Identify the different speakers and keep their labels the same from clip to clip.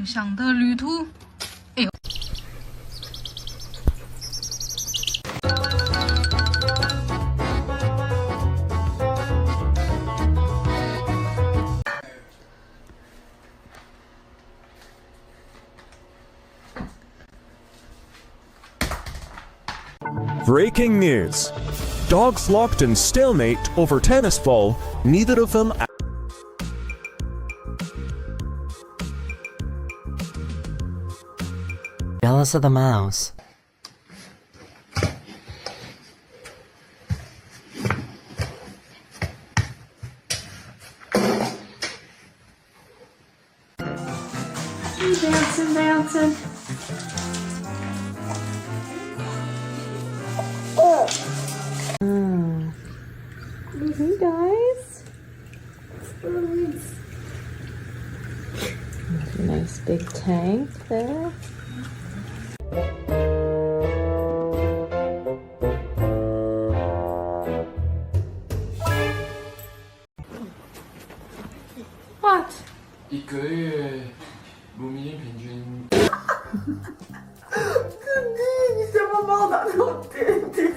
Speaker 1: 梦想的旅途。哎呦！
Speaker 2: Breaking news. Dogs locked in stalemate over tennis ball, neither of them...
Speaker 3: Jealous of the mouse.
Speaker 4: Bouncing, bouncing. Hey guys. Nice big tank there. What?
Speaker 5: 一个月卢米平均。
Speaker 4: 你怎么抱到我弟弟？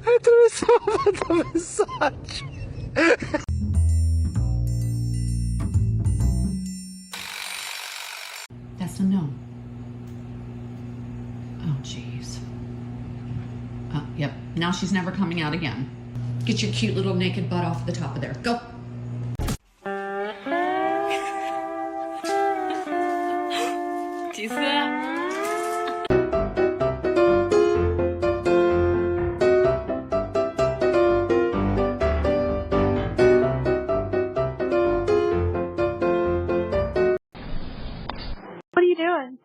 Speaker 2: Atravessava da mensagem.
Speaker 6: That's a no. Oh, jeez. Oh, yep. Now she's never coming out again. Get your cute little naked butt off the top of there. Go.
Speaker 4: What are you doing?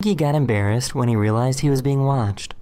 Speaker 3: He got embarrassed when he realized he was being watched.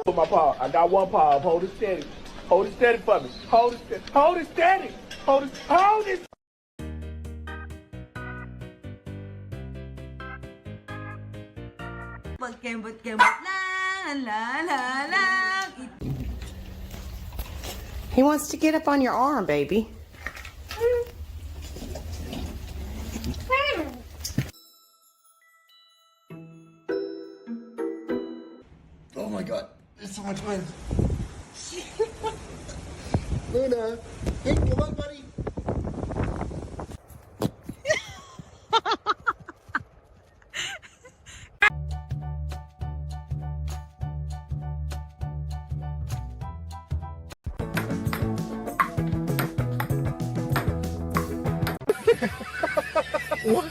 Speaker 7: Put my paw. I got one paw. Hold it steady. Hold it steady for me. Hold it steady. Hold it steady. Hold it. Hold it.
Speaker 4: He wants to get up on your arm, baby.
Speaker 5: Oh my god, there's so much wind. Luna, hey, come on, buddy. What?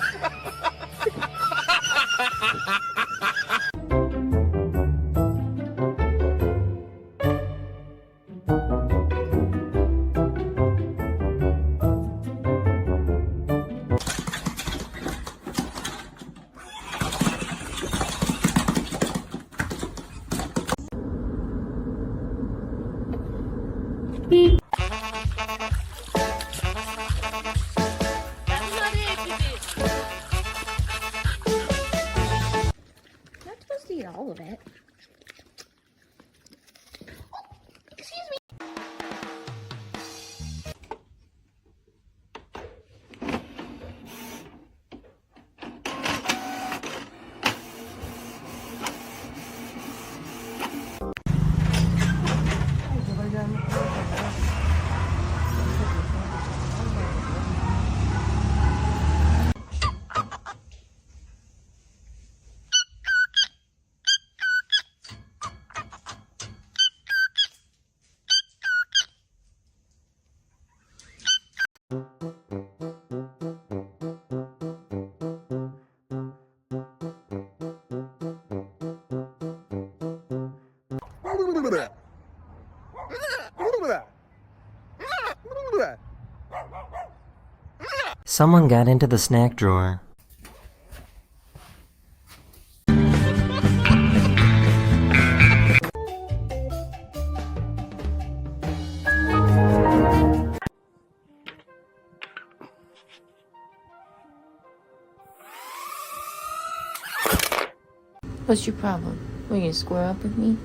Speaker 8: That's not it.
Speaker 3: Someone got into the snack drawer.
Speaker 8: What's your problem? Will you square up with me?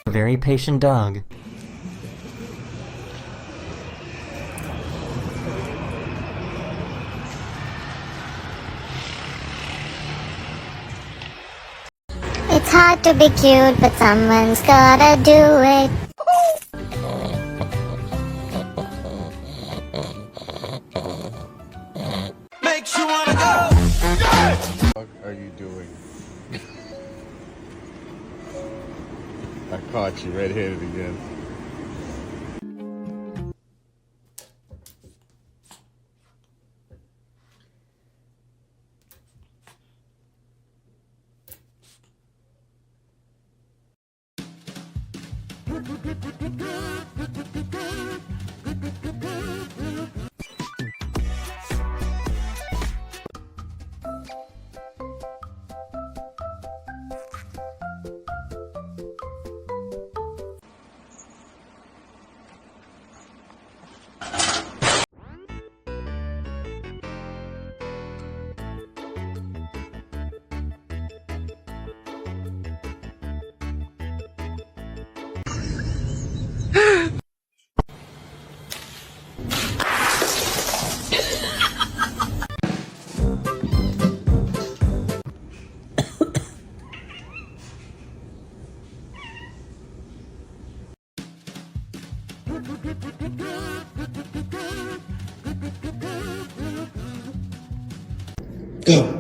Speaker 3: A very patient dog.
Speaker 9: It's hard to be cute, but someone's gotta do it.
Speaker 10: Makes you wanna go.
Speaker 11: What are you doing? I caught you red-handed again.
Speaker 10: Go.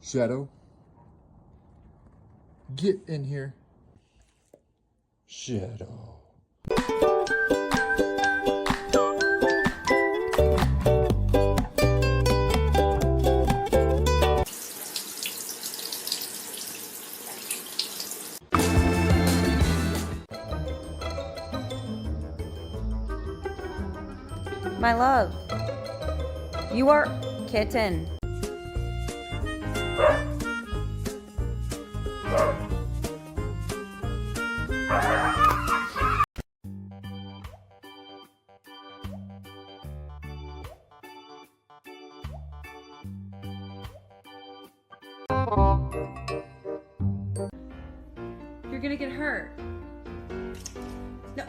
Speaker 5: Shadow, get in here. Shadow.
Speaker 12: My love, you are kitten. You're gonna get hurt. No.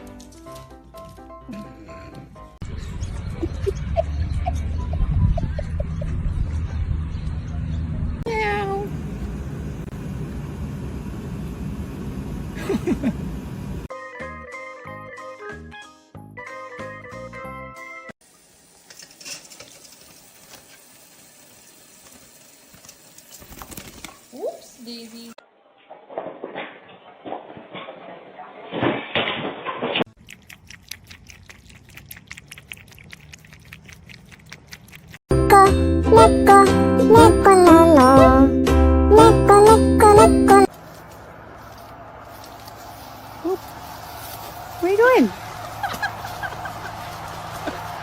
Speaker 12: Oops, Daisy.
Speaker 9: Lecco, lecco, lolo. Lecco, lecco, lecco.
Speaker 4: What are you doing?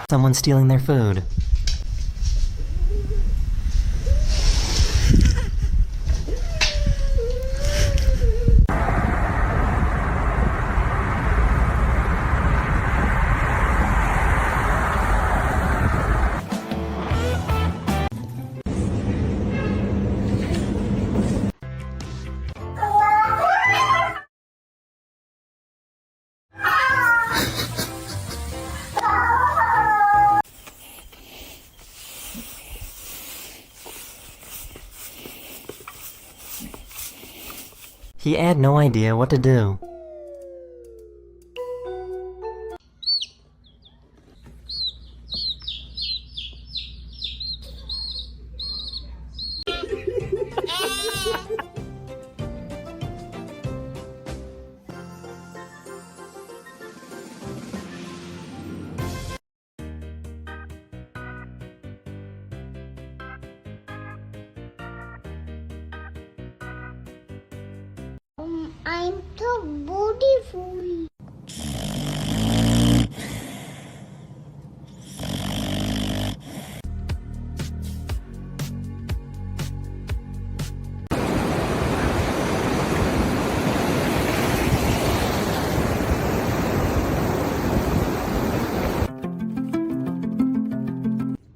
Speaker 3: Someone stealing their food. He had no idea what to do.
Speaker 9: I'm so beautiful.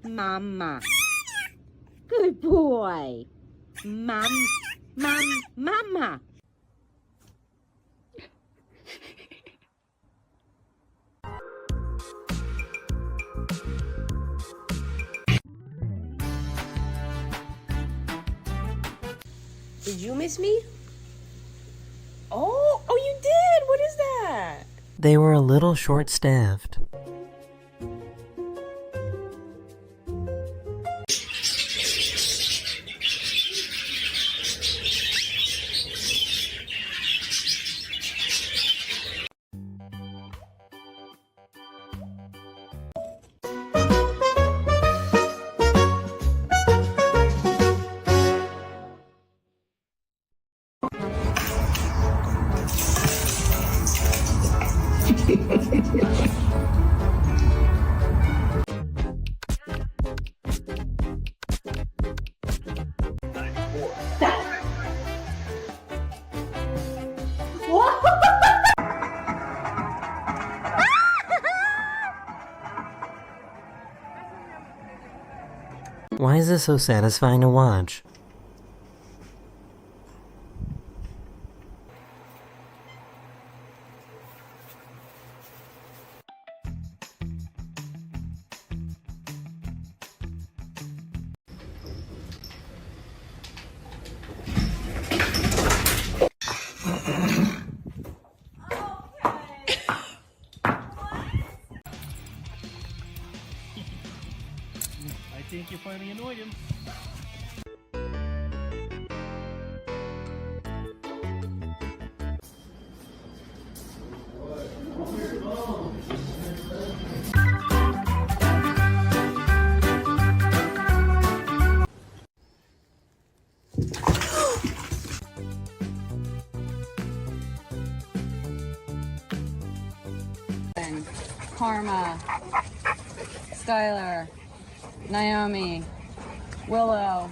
Speaker 4: Mama. Good boy. Mama. Did you miss me? Oh, you did. What is that?
Speaker 3: They were a little short-staffed. Why is this so satisfying to watch?
Speaker 7: I think you finally annoyed him.
Speaker 12: Karma, Skylar, Naomi, Willow.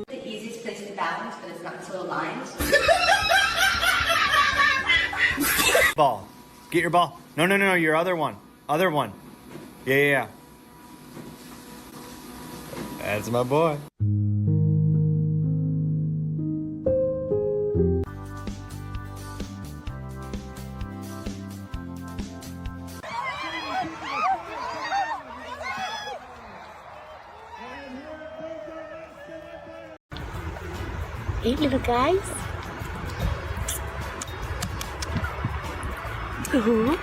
Speaker 13: The easiest place to balance, but it's not so aligned.
Speaker 14: Ball. Get your ball. No, your other one. Other one. Yeah. That's my boy.
Speaker 9: Hey, little guys. Ooh.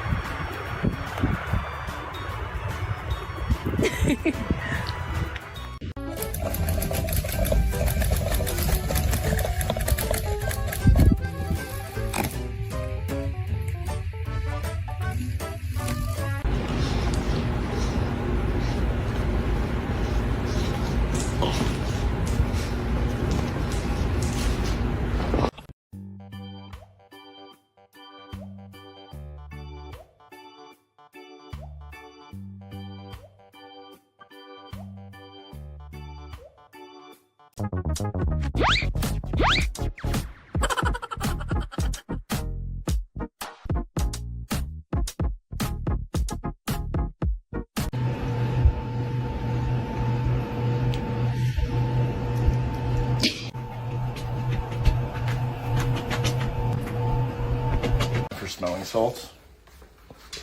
Speaker 11: smelling salts.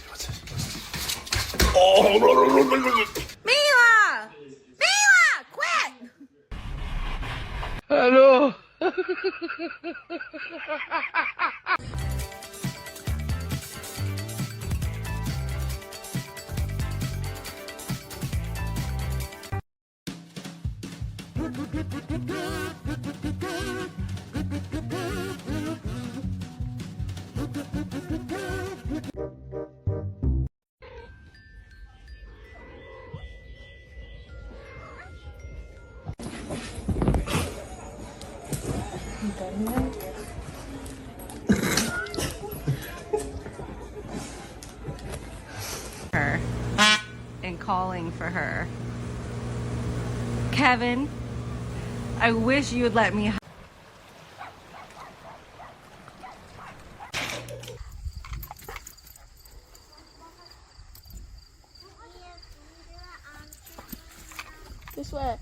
Speaker 5: What's this?
Speaker 11: Oh!
Speaker 4: Mila! Mila! Quit!
Speaker 5: Hello.
Speaker 12: Her and calling for her. Kevin, I wish you would let me.
Speaker 8: This way.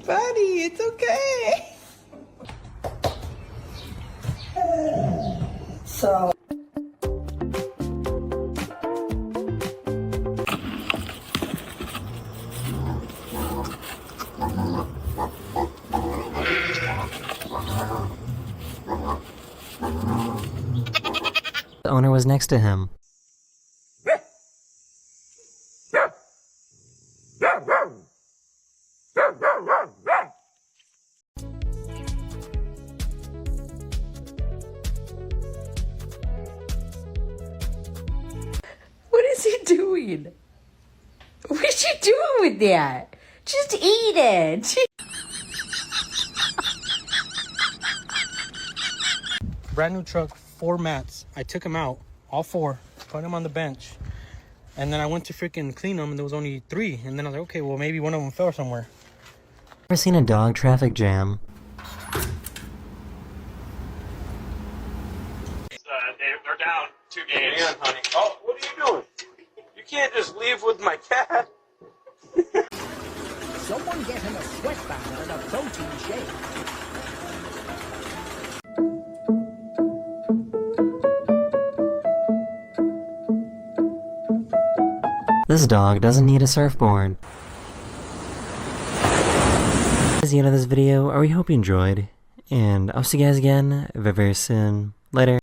Speaker 4: Buddy, it's okay. So.
Speaker 3: The owner was next to him.
Speaker 4: What is he doing? What is she doing with that? Just eat it.
Speaker 15: Brand new truck, 4 mats. I took them out, all 4, put them on the bench. And then I went to freaking clean them and there was only 3. And then I was like, okay, well maybe one of them fell somewhere.
Speaker 3: Ever seen a dog traffic jam?
Speaker 7: They're down 2 games. Hang on, honey. Oh, what are you doing? You can't just leave with my cat.
Speaker 16: Someone get him a sweatband and a protein shake.
Speaker 3: This dog doesn't need a surfboard. That's the end of this video. I hope you enjoyed. And I'll see you guys again very, very soon. Later.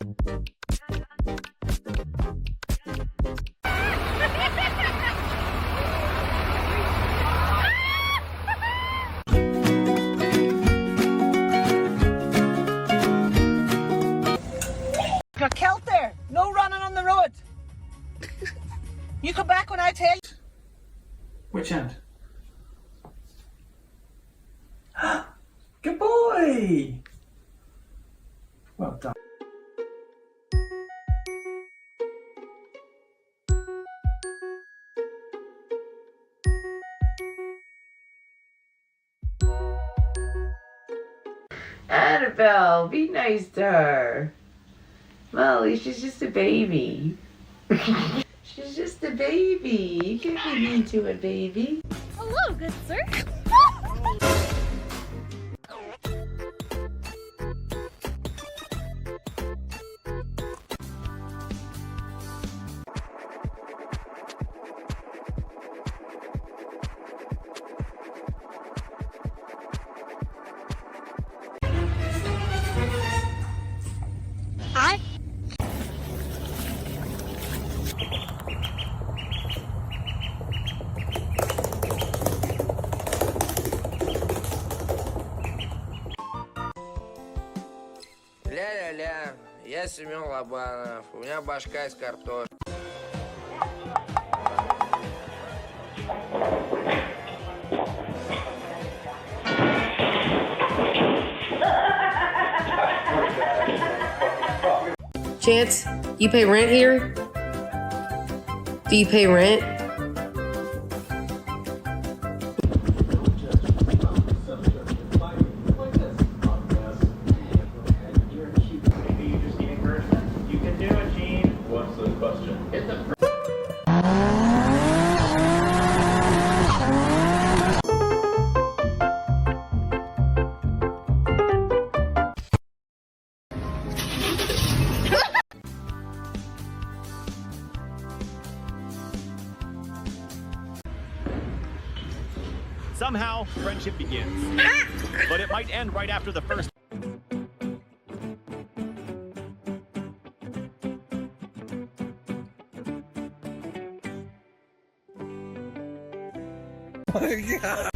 Speaker 4: Got Kelt there. No running on the road. You come back when I tell you.
Speaker 5: Which end? Good boy! Well done.
Speaker 4: Annabelle, be nice to her. Molly, she's just a baby. She's just a baby. You can't be mean to a baby.
Speaker 8: Hello, good sir. Hi.
Speaker 17: Я Семен Лобанов, у меня башка из картошки.
Speaker 18: Chance, you pay rent here? Do you pay rent?
Speaker 19: Somehow, friendship begins. But it might end right after the first.
Speaker 10: Oh my God.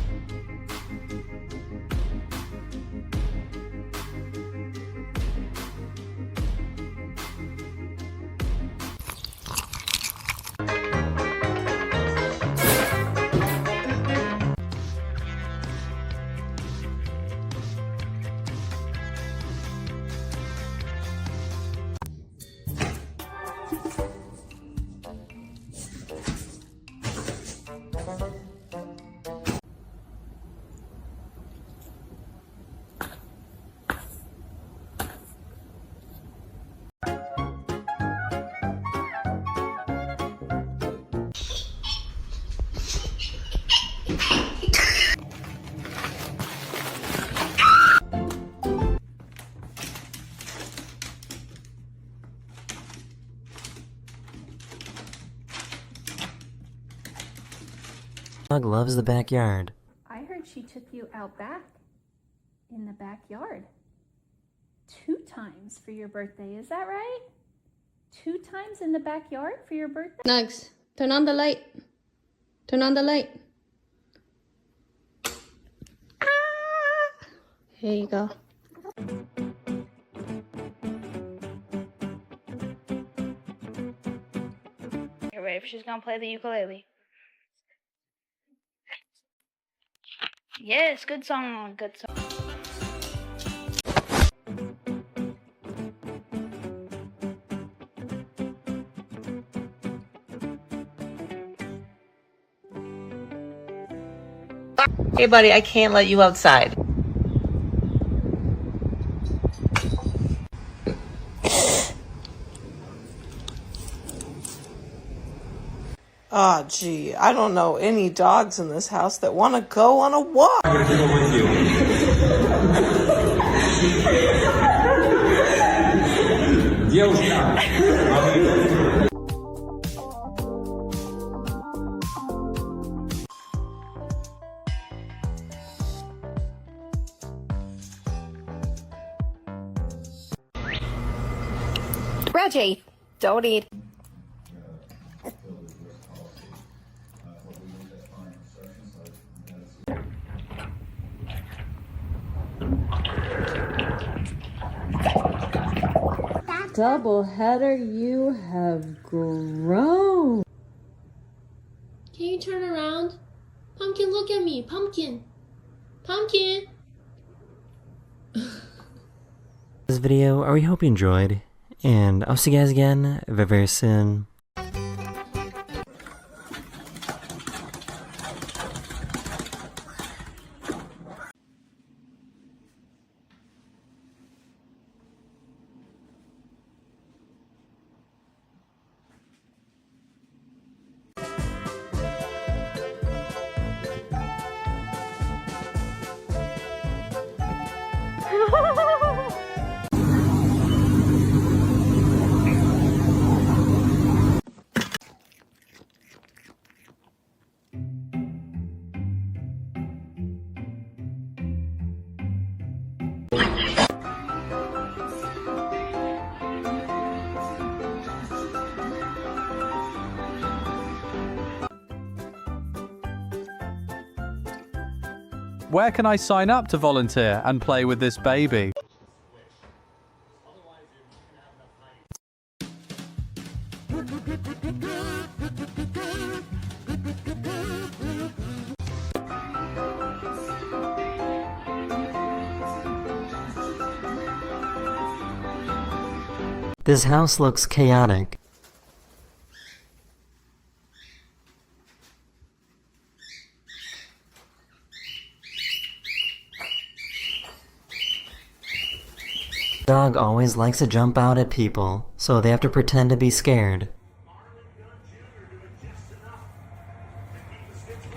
Speaker 3: Dog loves the backyard.
Speaker 20: I heard she took you out back in the backyard 2 times for your birthday. Is that right? 2 times in the backyard for your birthday?
Speaker 8: Nugs, turn on the light. Turn on the light. Ah! Here you go.
Speaker 21: You're ready? She's gonna play the ukulele. Yes, good song, good song.
Speaker 4: Hey buddy, I can't let you outside.
Speaker 22: Ah, gee, I don't know any dogs in this house that want to go on a walk. I'm gonna go with
Speaker 8: Reggie, don't eat.
Speaker 23: Double header, you have grown.
Speaker 8: Can you turn around? Pumpkin, look at me. Pumpkin. Pumpkin.
Speaker 3: This video, we hope you enjoyed, and I'll see you guys again very, very soon.
Speaker 24: Where can I sign up to volunteer and play with this baby?
Speaker 3: This house looks chaotic. Dog always likes to jump out at people, so they have to pretend to be scared.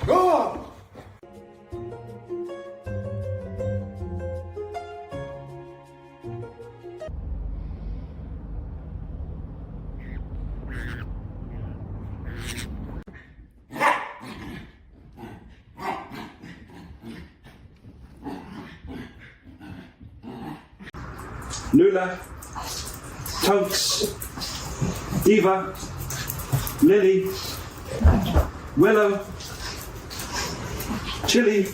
Speaker 7: Go!
Speaker 1: Lula, Totes, Eva, Lily, Willow, Chili.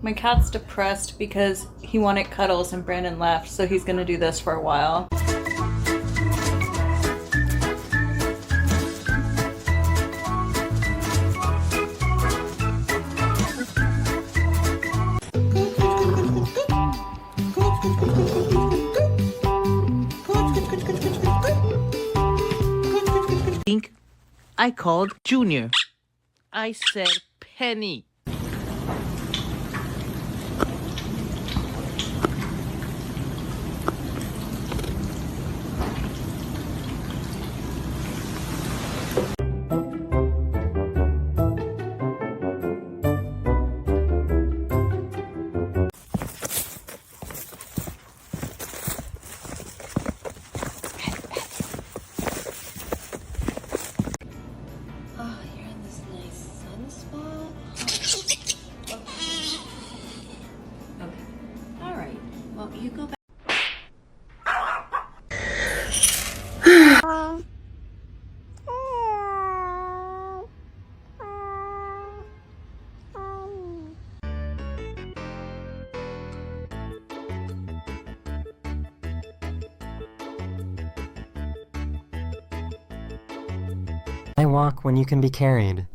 Speaker 12: My cat's depressed because he wanted cuddles and Brandon left, so he's gonna do this for a while.
Speaker 2: I called Junior. I said Penny.
Speaker 12: You go back.
Speaker 3: I walk when you can be carried.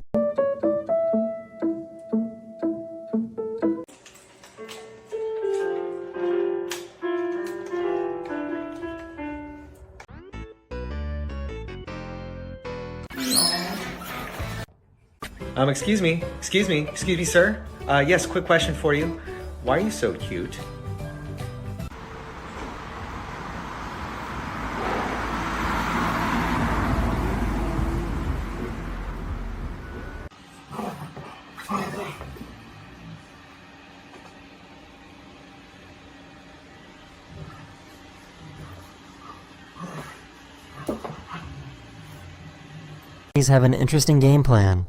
Speaker 14: Excuse me, sir. Yes, quick question for you. Why are you so cute?
Speaker 3: These have an interesting game plan.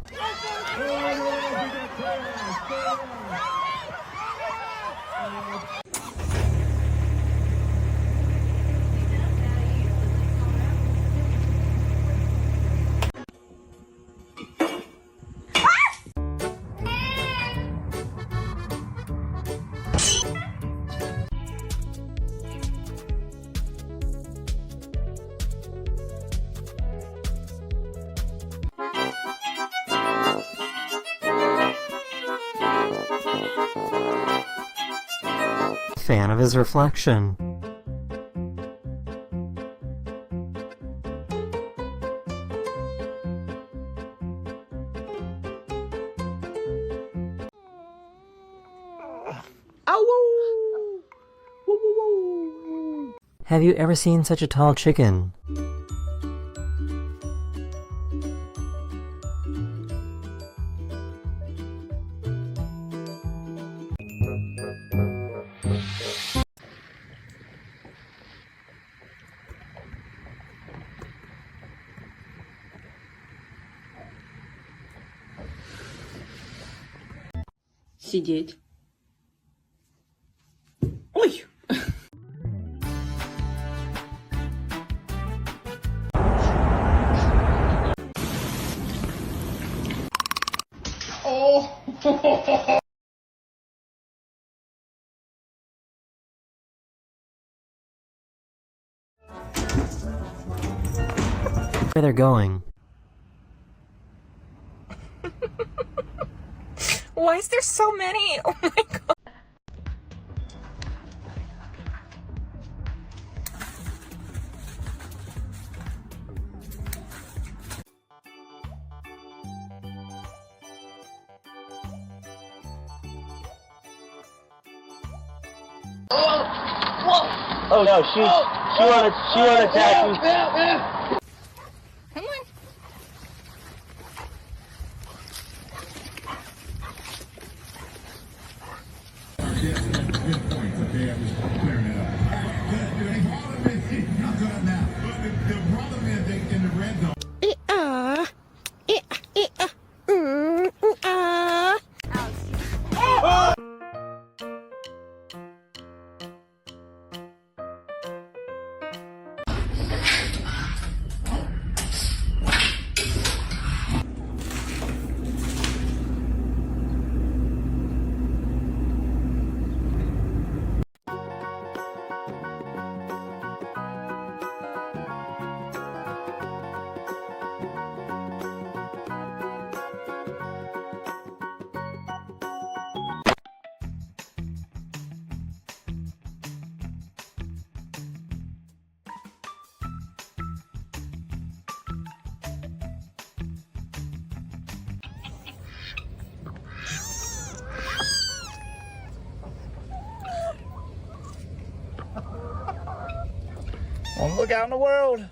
Speaker 3: Fan of his reflection. Have you ever seen such a tall chicken?
Speaker 6: Сидеть. Ой!
Speaker 7: Oh!
Speaker 3: Where they're going.
Speaker 9: Why is there so many? Oh my god.
Speaker 7: Oh no, she wanna attack me.
Speaker 9: Come on.
Speaker 7: One look out in the world.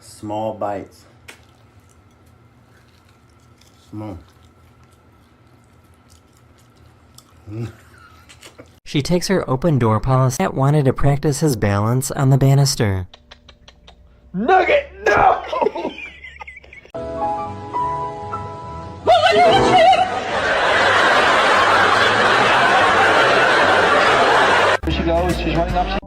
Speaker 14: Small bites. Small.
Speaker 3: She takes her open door policy and wanted to practice his balance on the banister.
Speaker 7: Nugget, no! Here she goes, she's running up.